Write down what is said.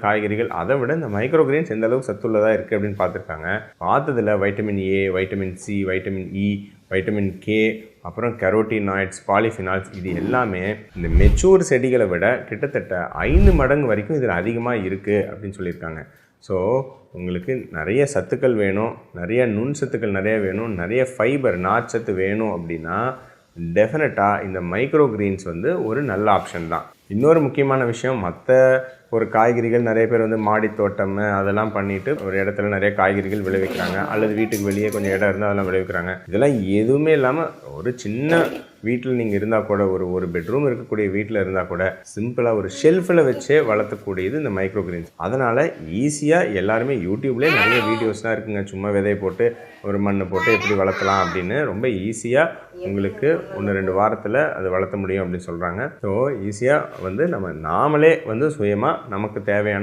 காய்கறிகள் அதை விட இந்த மைக்ரோ கிரெயின்ஸ் எந்த அளவுக்கு சத்துள்ளதாக இருக்குது அப்படின்னு பார்த்துருக்காங்க. பார்த்ததில் vitamin A, vitamin C, vitamin E, vitamin K, அப்புறம் கெரோட்டினாய்ட்ஸ், பாலிஃபினால்ஸ், இது எல்லாமே இந்த மெச்சூர் செடிகளை விட கிட்டத்தட்ட 5 மடங்கு வரைக்கும் இதில் அதிகமாக இருக்குது அப்படின்னு சொல்லியிருக்காங்க. ஸோ உங்களுக்கு நிறைய சத்துக்கள் வேணும், நிறைய நுண் சத்துக்கள் நிறைய வேணும், நிறைய ஃபைபர் நார்ச்சத்து வேணும் அப்படின்னா டெஃபினட்டாக இந்த மைக்ரோ கிரீன்ஸ் ஒரு நல்ல ஆப்ஷன் தான். இன்னொரு முக்கியமான விஷயம், மற்ற ஒரு காய்கறிகள் நிறைய பேர் மாடி தோட்டம் அதெல்லாம் பண்ணிவிட்டு ஒரு இடத்துல நிறைய காய்கறிகள் விளைவிக்கிறாங்க, அல்லது வீட்டுக்கு வெளியே கொஞ்சம் இடம் இருந்தால் அதெல்லாம் விளைவிக்கிறாங்க. இதெல்லாம் எதுவுமே இல்லாமல் ஒரு சின்ன வீட்டில் நீங்கள் இருந்தால் கூட, ஒரு பெட்ரூம் இருக்கக்கூடிய வீட்டில் இருந்தால் கூட சிம்பிளாக ஒரு ஷெல்ஃபில் வச்சே வளர்த்தக்கூடியது இந்த மைக்ரோ கிரீன்ஸ். அதனால் ஈஸியாக எல்லாருமே யூடியூப்லேயே நிறைய வீடியோஸ்லாம் இருக்குங்க. சும்மா விதையை போட்டு ஒரு மண்ணை போட்டு எப்படி வளர்த்தலாம் அப்படின்னு ரொம்ப ஈஸியாக உங்களுக்கு 1-2 வாரத்தில் அது வளர்த்த முடியும் அப்படின்னு சொல்கிறாங்க. ஸோ ஈஸியாக நாமளே சுயமாக நமக்கு தேவையான